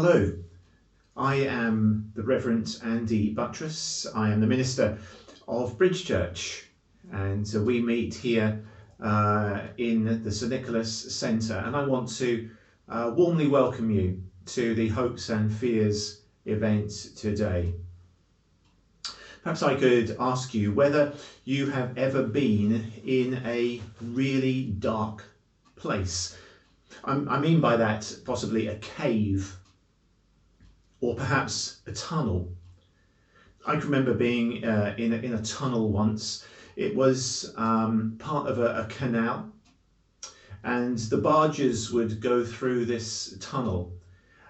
Hello, I am the Reverend Andy Buttress. I am the minister of Bridge Church, and we meet here in the St Nicholas Centre, and I want to warmly welcome you to the Hopes and Fears event today. Perhaps I could ask you whether you have ever been in a really dark place. I mean by that possibly a cave, or perhaps a tunnel. I can remember being in a tunnel once. It was part of a canal, and the barges would go through this tunnel,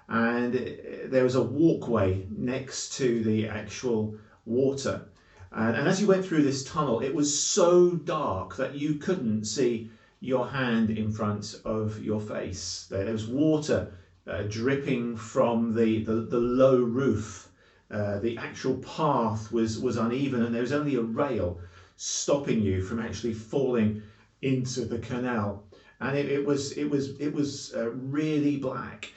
and there was a walkway next to the actual water. And as you went through this tunnel, it was so dark that you couldn't see your hand in front of your face. There was water dripping from the low roof. The actual path was uneven, and there was only a rail stopping you from actually falling into the canal. And it was really black,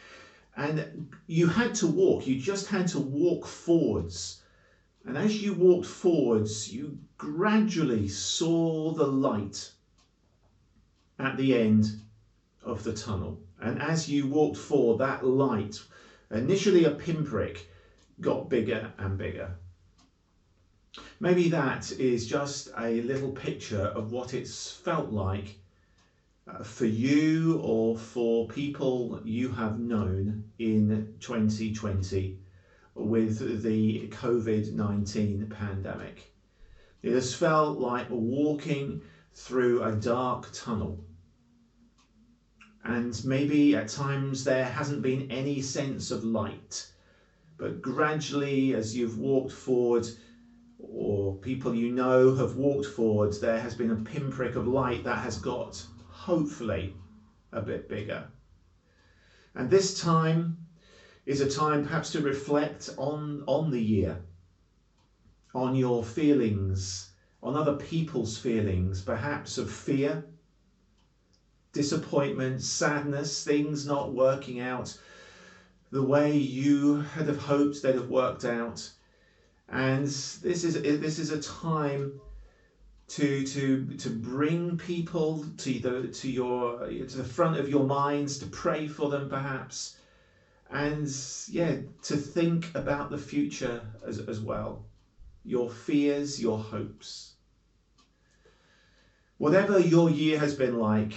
and you had to walk. You just had to walk forwards. And as you walked forwards, you gradually saw the light at the end of the tunnel. And as you walked forward, that light, initially a pinprick, got bigger and bigger. Maybe that is just a little picture of what it's felt like for you or for people you have known in 2020 with the COVID-19 pandemic. It has felt like walking through a dark tunnel. And maybe at times there hasn't been any sense of light, but gradually as you've walked forward, or people you know have walked forward, there has been a pinprick of light that has got, hopefully, a bit bigger. And this time is a time perhaps to reflect on the year, on your feelings, on other people's feelings, perhaps of fear, disappointment, sadness, things not working out the way you had have hoped they'd have worked out. And this is a time to bring people to the front of your minds, to pray for them perhaps, and to think about the future as well, your fears, your hopes. Whatever your year has been like,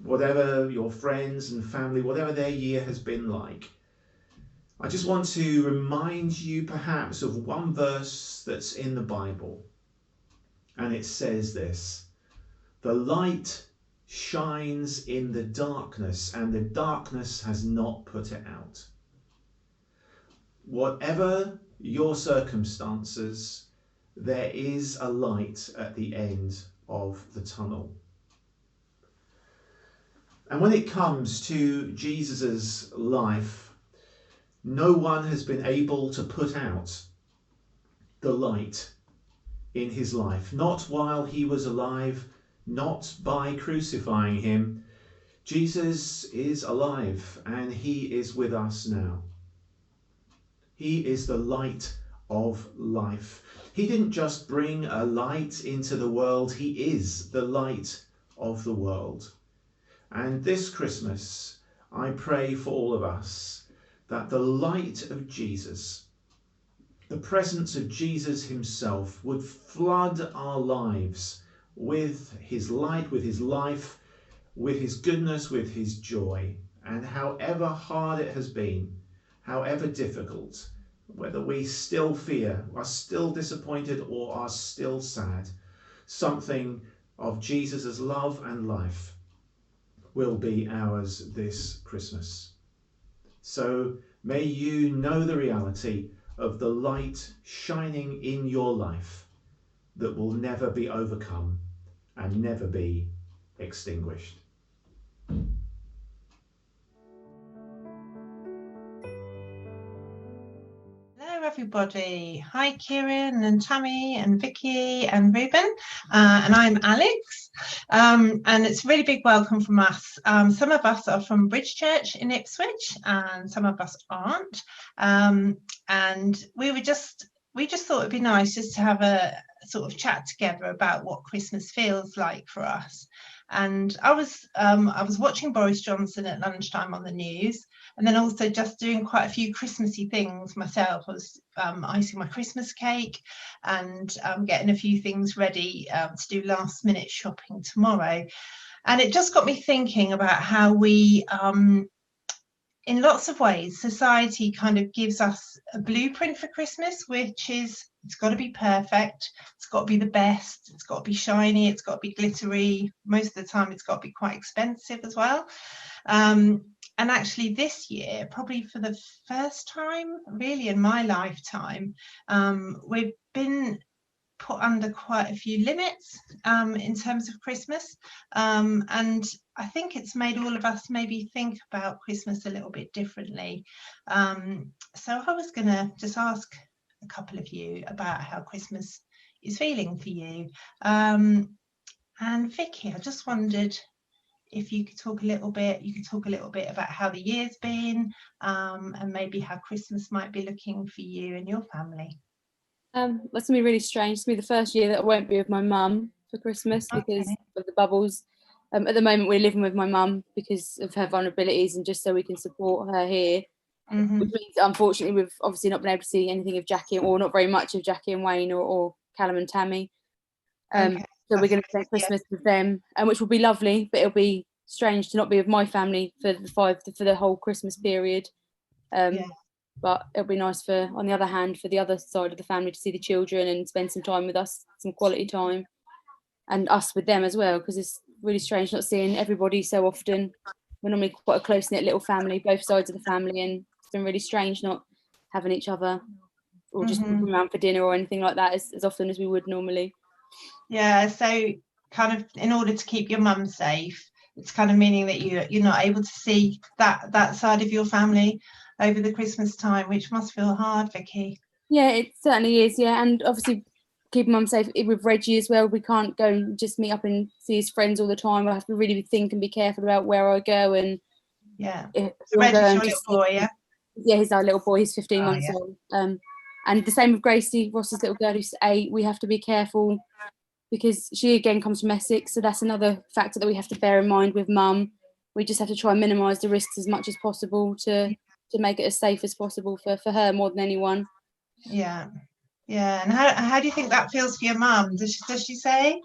whatever your friends and family, whatever their year has been like, I just want to remind you perhaps of one verse that's in the Bible. And it says this: "The light shines in the darkness, and the darkness has not put it out." Whatever your circumstances, there is a light at the end of the tunnel. And when it comes to Jesus's life, no one has been able to put out the light in his life, not while he was alive, not by crucifying him. Jesus is alive and he is with us now. He is the light of life. He didn't just bring a light into the world, he is the light of the world. And this Christmas, I pray for all of us that the light of Jesus, the presence of Jesus himself, would flood our lives with his light, with his life, with his goodness, with his joy. And however hard it has been, however difficult, whether we still fear, are still disappointed, or are still sad, something of Jesus' love and life will be ours this Christmas. So may you know the reality of the light shining in your life that will never be overcome and never be extinguished. everybody. Hi, Kieran and Tammy and Vicky and Ruben. And I'm Alex. And it's a really big welcome from us. Some of us are from Bridge Church in Ipswich and some of us aren't. And we just thought it'd be nice just to have a sort of chat together about what Christmas feels like for us. And I was watching Boris Johnson at lunchtime on the news, and then also just doing quite a few Christmassy things myself. I was icing my Christmas cake and getting a few things ready to do last minute shopping tomorrow. And it just got me thinking about how we, in lots of ways, society kind of gives us a blueprint for Christmas, which is it's got to be perfect, it's got to be the best, it's got to be shiny, it's got to be glittery. Most of the time, it's got to be quite expensive as well. And actually this year, probably for the first time really in my lifetime, we've been put under quite a few limits in terms of Christmas, and I think it's made all of us maybe think about Christmas a little bit differently. So I was going to just ask a couple of you about how Christmas is feeling for you. And Vicky, I just wondered if you could talk a little bit about how the year's been, and maybe how Christmas might be looking for you and your family. That's going to be really strange. It's going to be the first year that I won't be with my mum for Christmas because of the bubbles. At the moment, we're living with my mum because of her vulnerabilities and just so we can support her here. Mm-hmm. Which means, unfortunately, we've obviously not been able to see anything of Jackie, or not very much of Jackie and Wayne, or Callum and Tammy. So we're going to spend Christmas with them, which will be lovely, but it'll be strange to not be with my family for the whole Christmas period. But it'll be nice on the other hand, for the other side of the family to see the children and spend some time with us, some quality time, and us with them as well, because it's really strange not seeing everybody so often. We're normally quite a close-knit little family, both sides of the family, and it's been really strange not having each other or just come around for dinner or anything like that as often as we would normally. Yeah, so kind of in order to keep your mum safe, it's kind of meaning that you're not able to see that side of your family over the Christmas time, which must feel hard, Vicky. Yeah, it certainly is. Yeah, and obviously keep mum safe with Reggie as well. We can't go and just meet up and see his friends all the time. I have to really think and be careful about where I go. And so Reggie's your little boy, yeah? Yeah, he's our little boy. He's 15 months old. And the same with Gracie, Ross's little girl, who's 8. We have to be careful because she again comes from Essex, so that's another factor that we have to bear in mind with mum. We just have to try and minimise the risks as much as possible to make it as safe as possible for her more than anyone. Yeah. And how do you think that feels for your mum? Does she say?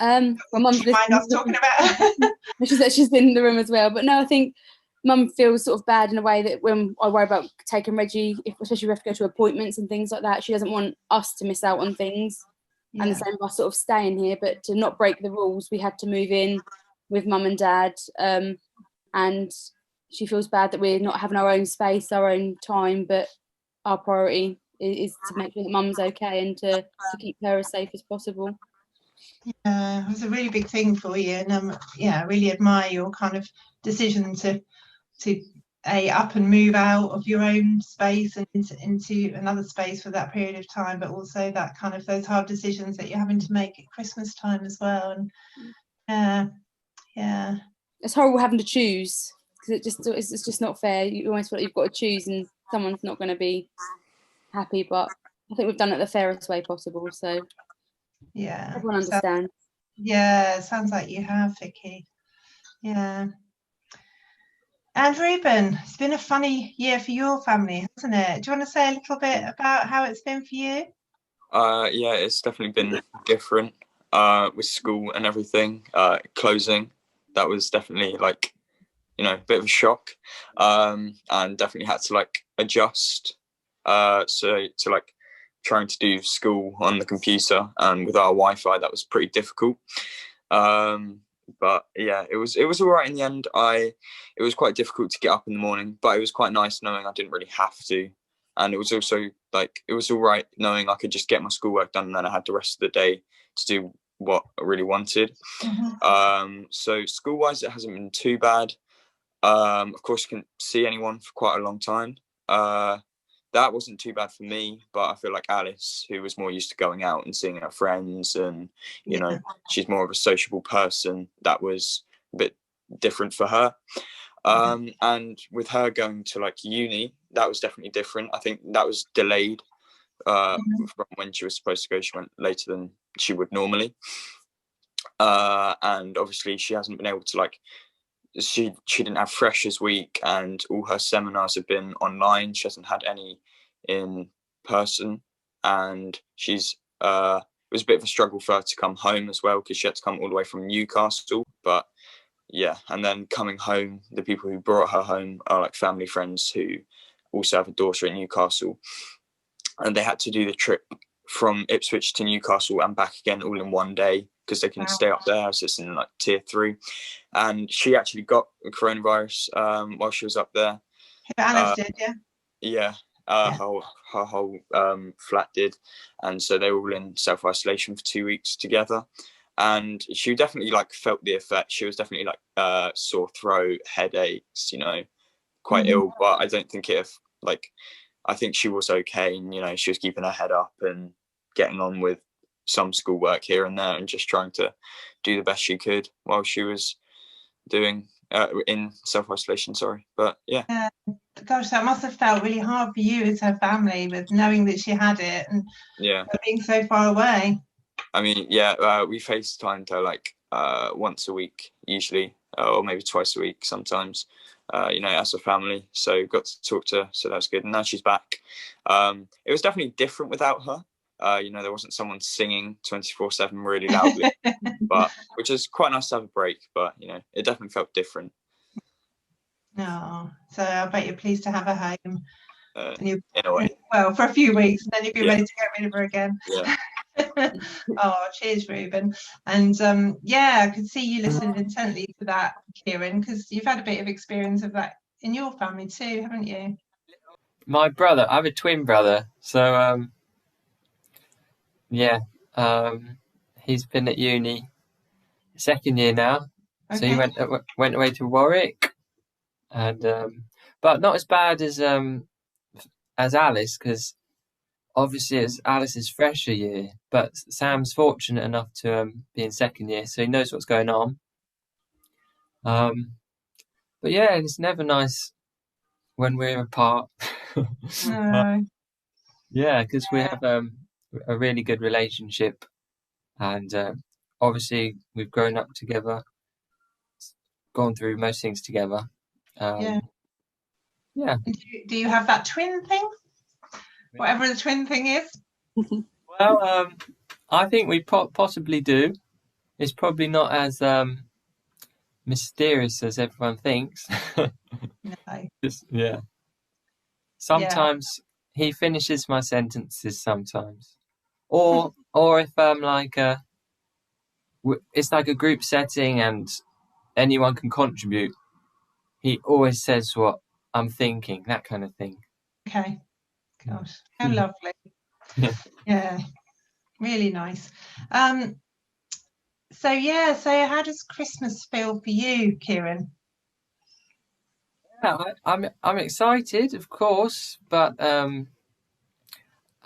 My mum's mind us talking about. She's in the room as well, but no, I think mum feels sort of bad in a way that when I worry about taking Reggie, especially if we have to go to appointments and things like that, she doesn't want us to miss out on things. And the same with us sort of staying here, but to not break the rules, we had to move in with mum and dad, and she feels bad that we're not having our own space, our own time, but our priority is to make sure that mum's okay and to keep her as safe as possible. Yeah, it was a really big thing for you, and I really admire your kind of decision to up and move out of your own space and into another space for that period of time, but also that kind of those hard decisions that you're having to make at Christmas time as well. And it's horrible having to choose, because it's just not fair. You almost feel like you've got to choose and someone's not going to be happy, but I think we've done it the fairest way possible, so everyone understands. Sounds like you have, Vicky. And Ruben, it's been a funny year for your family, hasn't it? Do you want to say a little bit about how it's been for you? Yeah, it's definitely been different with school and everything closing. That was definitely a bit of a shock, and definitely had to adjust. So to trying to do school on the computer and with our Wi-Fi, that was pretty difficult. But yeah, it was all right in the end. It was quite difficult to get up in the morning, but it was quite nice knowing I didn't really have to. And it was also it was all right knowing I could just get my schoolwork done, and then I had the rest of the day to do what I really wanted. So school-wise, it hasn't been too bad. Of course, you couldn't see anyone for quite a long time. that wasn't too bad for me, but I feel like Alice, who was more used to going out and seeing her friends, and you know, she's more of a sociable person, that was a bit different for her. And with her going to like uni, that was definitely different. I think that was delayed from when she was supposed to go. She went later than she would normally, and obviously she hasn't been able to like, she didn't have Freshers Week, and all her seminars have been online. She hasn't had any in person, and she's it was a bit of a struggle for her to come home as well, because she had to come all the way from Newcastle. But yeah, and then coming home, the people who brought her home are like family friends who also have a daughter in Newcastle, and they had to do the trip from Ipswich to Newcastle and back again all in one day, because they couldn't stay up there, so it's in like tier 3. And she actually got coronavirus while she was up there. Alice did, yeah. Yeah, her whole flat did, and so they were all in self-isolation for 2 weeks together. And she definitely like felt the effect. She was definitely like sore throat, headaches, you know, quite ill. But I don't think I think she was okay, and you know, she was keeping her head up and getting on with some schoolwork here and there, and just trying to do the best she could while she was doing in self-isolation. Sorry, but yeah. Gosh, that must have felt really hard for you as her family, with knowing that she had it and being so far away. I mean, we FaceTimed her like once a week usually, or maybe twice a week sometimes, you know, as a family. So got to talk to her, so that was good. And now she's back. It was definitely different without her. You know, there wasn't someone singing 24/7 really loudly, but which is quite nice to have a break. But you know, it definitely felt different. No, so I bet you're pleased to have her home. In a way. Well, for a few weeks, and then you'll be ready to get rid of her again. Yeah. Oh, cheers, Ruben. And I could see you listening intently to that, Kieran, because you've had a bit of experience of that in your family too, haven't you? My brother, I have a twin brother, so he's been at uni second year now. Okay. So he went away to Warwick, and but not as bad as Alice, because obviously it's Alice's fresher year, but Sam's fortunate enough to be in second year, so he knows what's going on. But yeah, it's never nice when we're apart. No. Yeah, because we have a really good relationship, and obviously we've grown up together, gone through most things together. Yeah. Do you have that twin thing? Whatever the twin thing is? Well, I think we possibly do. It's probably not as mysterious as everyone thinks. No. Sometimes he finishes my sentences sometimes. Or if it's like a group setting and anyone can contribute, he always says what I'm thinking, that kind of thing. Okay. Gosh, how lovely. Yeah, really nice. So how does Christmas feel for you, Kieran? Yeah, I'm excited, of course, but I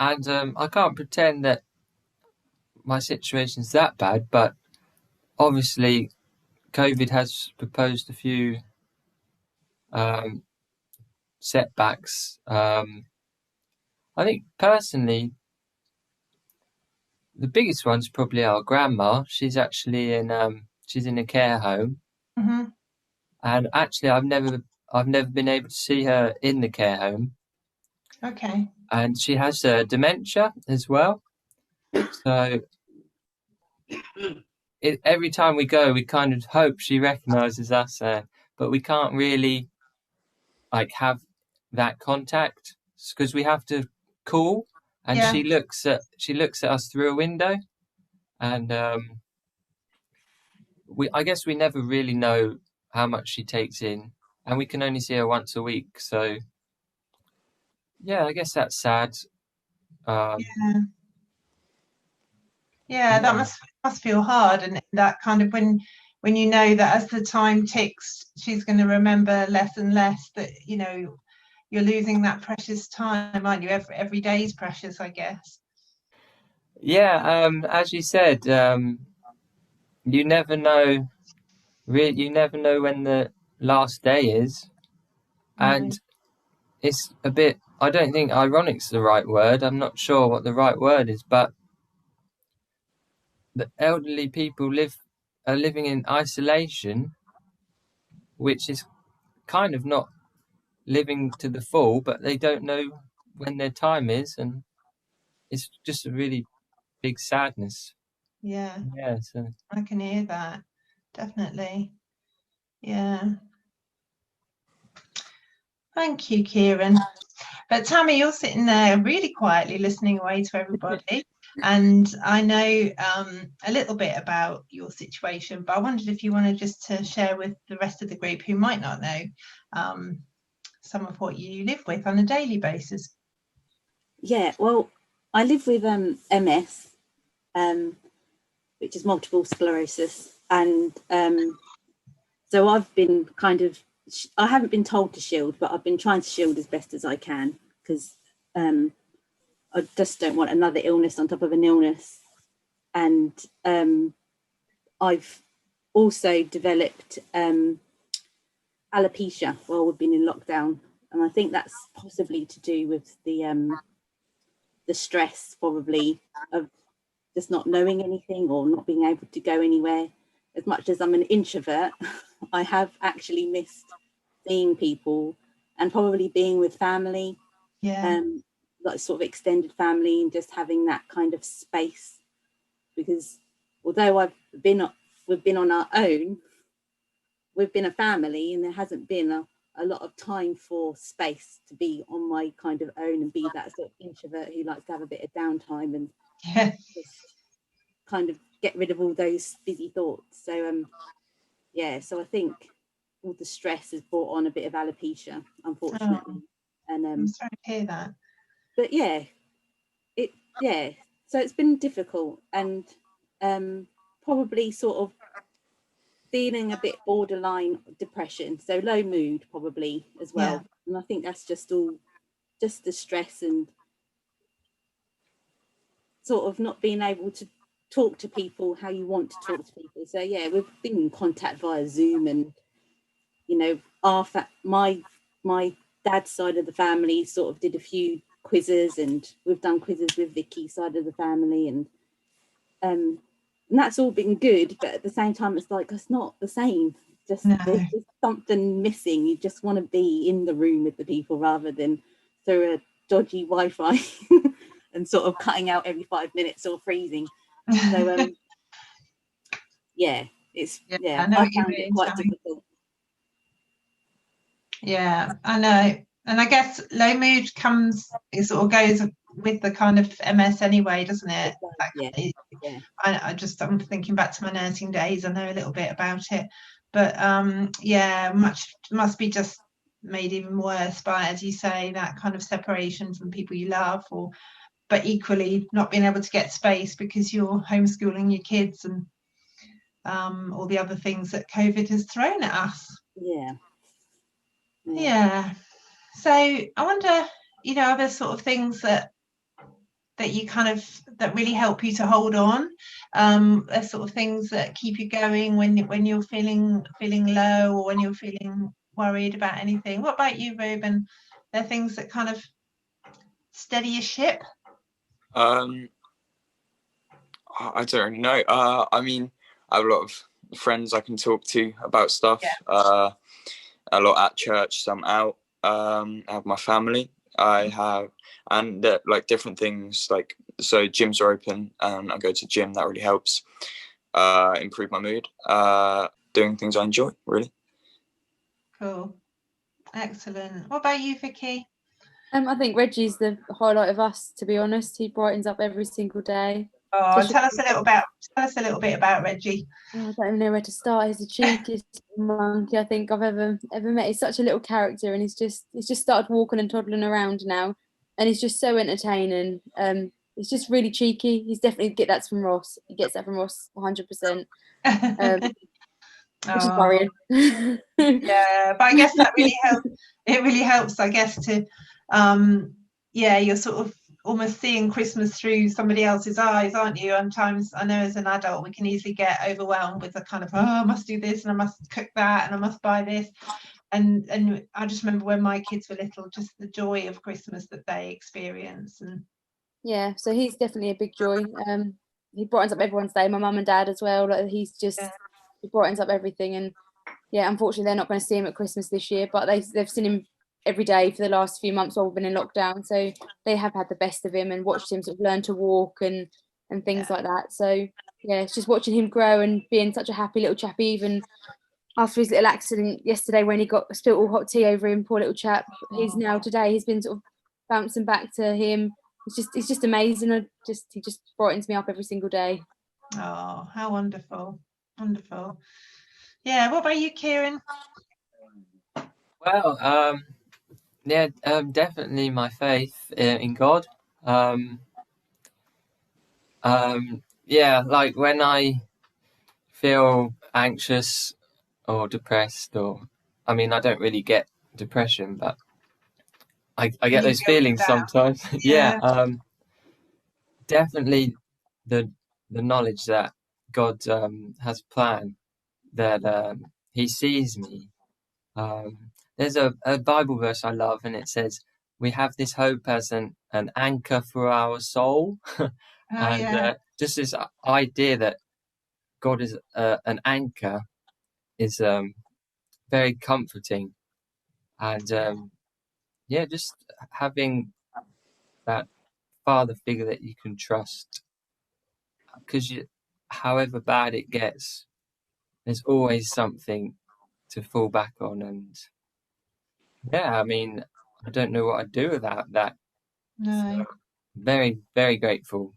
can't pretend that my situation's that bad, but obviously COVID has proposed a few setbacks. I think personally the biggest one's probably our grandma. She's actually in a care home. Mm-hmm. And actually I've never been able to see her in the care home. Okay. And she has dementia as well. So every time we go, we kind of hope she recognises us, but we can't really like have that contact because we have to call, and she looks at us through a window, and I guess we never really know how much she takes in, and we can only see her once a week. So yeah, I guess that's sad. That must feel hard, and that kind of when you know that as the time ticks, she's going to remember less and less, that you know you're losing that precious time, aren't you? Every day is precious, I guess. Yeah, as you said, you never know. You never know when the last day is, and it's a bit. I don't think ironic's the right word. I'm not sure what the right word is, but the elderly people are living in isolation, which is kind of not living to the full, but they don't know when their time is, and it's just a really big sadness. Yeah. Yeah, so I can hear that, definitely. Yeah. Thank you, Kieran. But Tammy, you're sitting there really quietly listening away to everybody. And I know a little bit about your situation, but I wondered if you wanted just to share with the rest of the group who might not know some of what you live with on a daily basis. Yeah, well, I live with MS, which is multiple sclerosis. And so I've been I haven't been told to shield, but I've been trying to shield as best as I can, because I just don't want another illness on top of an illness. And I've also developed alopecia while we've been in lockdown. And I think that's possibly to do with the stress, probably, of just not knowing anything or not being able to go anywhere. As much as I'm an introvert, I have actually missed seeing people and probably being with family. Yeah. Like sort of extended family, and just having that kind of space, because although we've been on our own, we've been a family, and there hasn't been a lot of time for space to be on my kind of own and be that sort of introvert who likes to have a bit of downtime and just kind of get rid of all those busy thoughts. So yeah, so I think all the stress has brought on a bit of alopecia, unfortunately. And I'm sorry to hear that. But yeah, so it's been difficult, and probably sort of feeling a bit borderline depression, so low mood probably as well. Yeah. And I think that's just the stress and sort of not being able to talk to people how you want to talk to people. So yeah, we've been in contact via Zoom, and you know, my dad's side of the family sort of did a few quizzes, and we've done quizzes with Vicky's side of the family, and that's all been good, but at the same time it's like it's not the same. There's just something missing. You just want to be in the room with the people rather than through a dodgy Wi-Fi and sort of cutting out every 5 minutes or freezing. So yeah, I found it quite difficult. Yeah, I know. And I guess low mood it sort of goes with the kind of MS anyway, doesn't it? Yeah. I'm thinking back to my nursing days. I know a little bit about it, but yeah, must be just made even worse by, as you say, that kind of separation from people you love, but equally not being able to get space because you're homeschooling your kids and all the other things that COVID has thrown at us. Yeah. So I wonder, are there sort of things that you that really help you to hold on? There's sort of things that keep you going when you're feeling low, or when you're feeling worried about anything. What about you, Ruben? There are things that kind of steady your ship? I don't really know. I mean, I have a lot of friends I can talk to about stuff. Yeah. A lot at church, some out. I have my family. I have, and like different things, like, so gyms are open and I go to gym. That really helps improve my mood. Doing things I enjoy, really. Cool. Excellent. What about you, Vicky? I think Reggie's the highlight of us, to be honest. He brightens up every single day. Oh, tell us a little bit about Reggie. Oh, I don't even know where to start. He's the cheekiest monkey I think I've ever met. He's such a little character, and he's just started walking and toddling around now, and he's just so entertaining. He's just really cheeky. He's definitely that's from Ross. He gets that from Ross 100%. Which is worrying. Yeah, but I guess that really helps. it really helps, I guess, to yeah, you're sort of almost seeing Christmas through somebody else's eyes, aren't you? Sometimes I know as an adult we can easily get overwhelmed with the kind of, oh, I must do this and I must cook that and I must buy this. And I just remember when my kids were little, just the joy of Christmas that they experience. And yeah, so he's definitely a big joy. He brightens up everyone's day, my mum and dad as well. Like he's just he brightens up everything. And yeah, unfortunately they're not going to see him at Christmas this year, but they've seen him every day for the last few months while we've been in lockdown. So they have had the best of him and watched him sort of learn to walk and things like that. So yeah, it's just watching him grow and being such a happy little chap, even after his little accident yesterday when he got spilt all hot tea over him, poor little chap. He's now today, he's been sort of bouncing back to him. It's just amazing. He just brightens me up every single day. Oh, how wonderful. Wonderful. Yeah, what about you, Kieran? Well, yeah, definitely my faith in God. Yeah, like when I feel anxious or depressed, or I mean, I don't really get depression, but I get those feelings sometimes. Yeah, definitely the knowledge that God has a plan, that He sees me. There's a Bible verse I love, and it says, "We have this hope as an anchor for our soul," and just this idea that God is an anchor is very comforting, and yeah, just having that father figure that you can trust, because however bad it gets, there's always something to fall back on. And yeah, I mean, I don't know what I'd do without that. No. So very, very grateful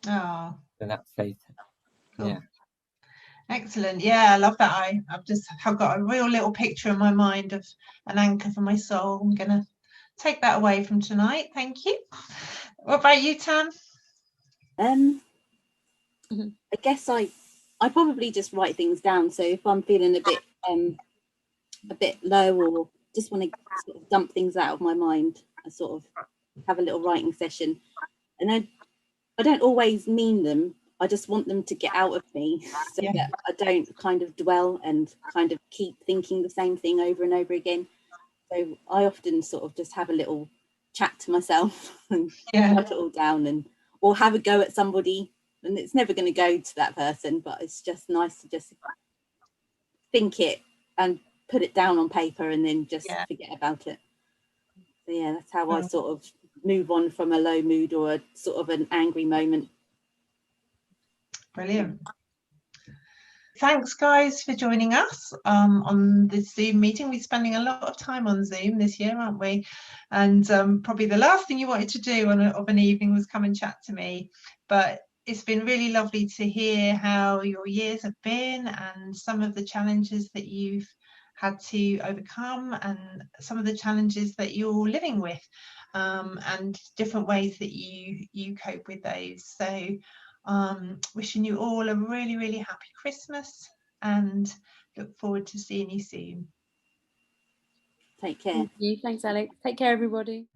for that faith. Cool. Yeah. Excellent. Yeah, I love that. I've got a real little picture in my mind of an anchor for my soul. I'm gonna take that away from tonight. Thank you. What about you, Tam? I guess I probably just write things down. So if I'm feeling a bit low or just want to sort of dump things out of my mind, I sort of have a little writing session. And I don't always mean them. I just want them to get out of me so that I don't kind of dwell and kind of keep thinking the same thing over and over again. So I often sort of just have a little chat to myself and write it all down, or have a go at somebody. And it's never going to go to that person, but it's just nice to just think it and put it down on paper and then just forget about it. So yeah, that's how I sort of move on from a low mood or a sort of an angry moment. Brilliant. Thanks, guys, for joining us on this Zoom meeting. We're spending a lot of time on Zoom this year, aren't we? And probably the last thing you wanted to do of an evening was come and chat to me. But it's been really lovely to hear how your years have been and some of the challenges that you've had to overcome and some of the challenges that you're living with, and different ways that you cope with those. So wishing you all a really, really happy Christmas and look forward to seeing you soon. Take care. Thank you. Thanks, Alex. Take care, everybody.